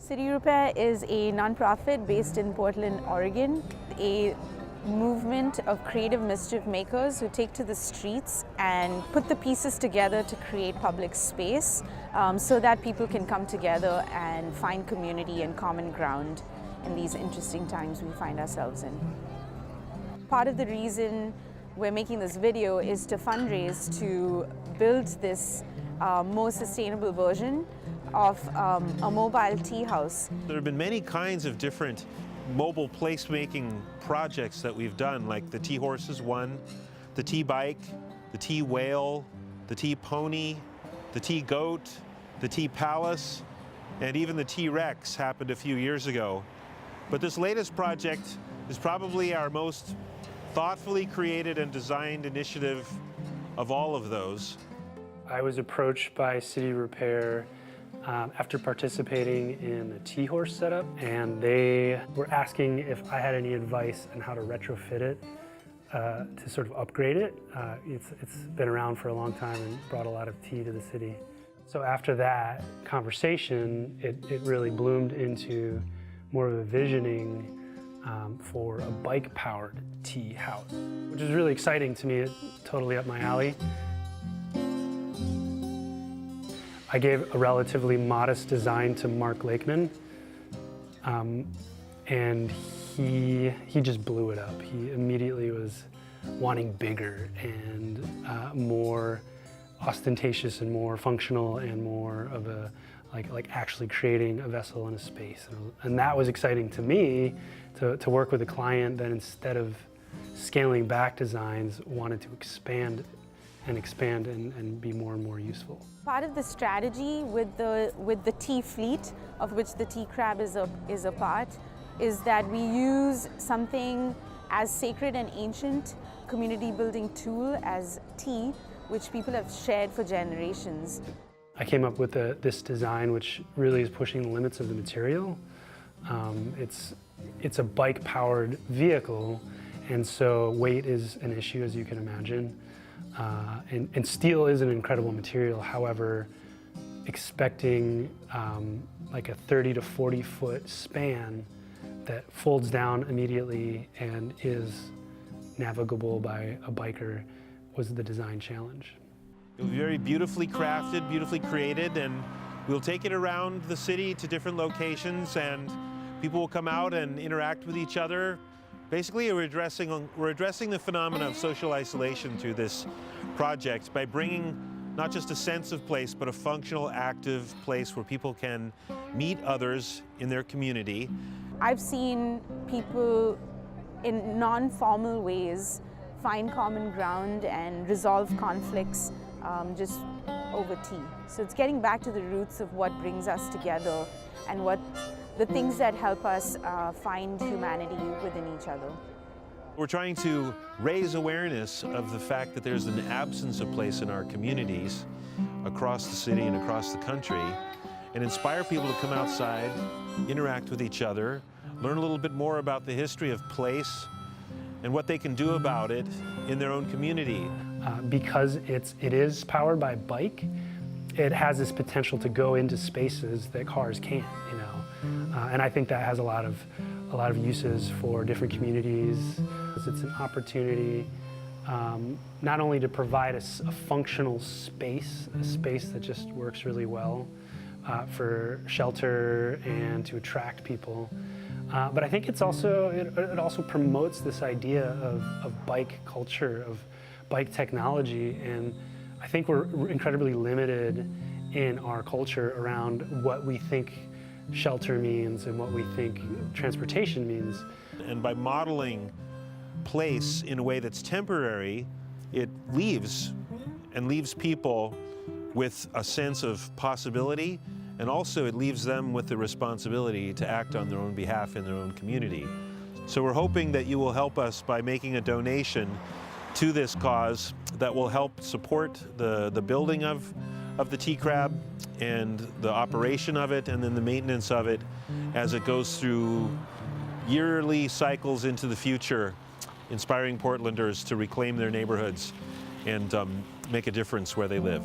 City Repair is a nonprofit based in Portland, Oregon, a movement of creative mischief makers who take to the streets and put the pieces together to create public space so that people can come together and find community and common ground in these interesting times we find ourselves in. Part of the reason we're making this video is to fundraise to build this more sustainable version of a mobile tea house. There have been many kinds of different mobile placemaking projects that we've done, like the tea horse is one, the tea bike, the tea whale, the tea pony, the tea goat, the tea palace, and even the tea Rex happened a few years ago. But this latest project is probably our most thoughtfully created and designed initiative of all of those. I was approached by City Repair after participating in the tea horse setup, and they were asking if I had any advice on how to retrofit it to sort of upgrade it. It's been around for a long time and brought a lot of tea to the city. So after that conversation, it really bloomed into more of a visioning for a bike-powered tea house, which is really exciting to me. It's totally up my alley. I gave a relatively modest design to Mark Lakeman, and he just blew it up. He immediately was wanting bigger and more ostentatious and more functional and more of a like actually creating a vessel in a space. And that was exciting to me to work with a client that instead of scaling back designs wanted to expand and be more and more useful. Part of the strategy with the tea fleet, of which the TeaCrab is a part, is that we use something as sacred and ancient community building tool as tea, which people have shared for generations. I came up with this design which really is pushing the limits of the material. It's a bike-powered vehicle, and so weight is an issue, as you can imagine. And steel is an incredible material. However, expecting like a 30 to 40 foot span that folds down immediately and is navigable by a biker was the design challenge. It will be very beautifully crafted, beautifully created, and we'll take it around the city to different locations, and people will come out and interact with each other. Basically, we're addressing the phenomena of social isolation through this project by bringing not just a sense of place, but a functional, active place where people can meet others in their community. I've seen people in non-formal ways find common ground and resolve conflicts just over tea. So it's getting back to the roots of what brings us together and what the things that help us find humanity within each other. We're trying to raise awareness of the fact that there's an absence of place in our communities across the city and across the country, and inspire people to come outside, interact with each other, learn a little bit more about the history of place and what they can do about it in their own community. Because it is powered by bike, it has this potential to go into spaces that cars can't, you know. And I think that has a lot of uses for different communities. It's an opportunity not only to provide a functional space, a space that just works really well for shelter and to attract people, but I think it also promotes this idea of bike culture, of bike technology, and I think we're incredibly limited in our culture around what we think shelter means and what we think transportation means. And by modeling place in a way that's temporary, it leaves people with a sense of possibility, and also it leaves them with the responsibility to act on their own behalf in their own community. So we're hoping that you will help us by making a donation to this cause that will help support the building of the TeaCrab and the operation of it, and then the maintenance of it as it goes through yearly cycles into the future, inspiring Portlanders to reclaim their neighborhoods and make a difference where they live.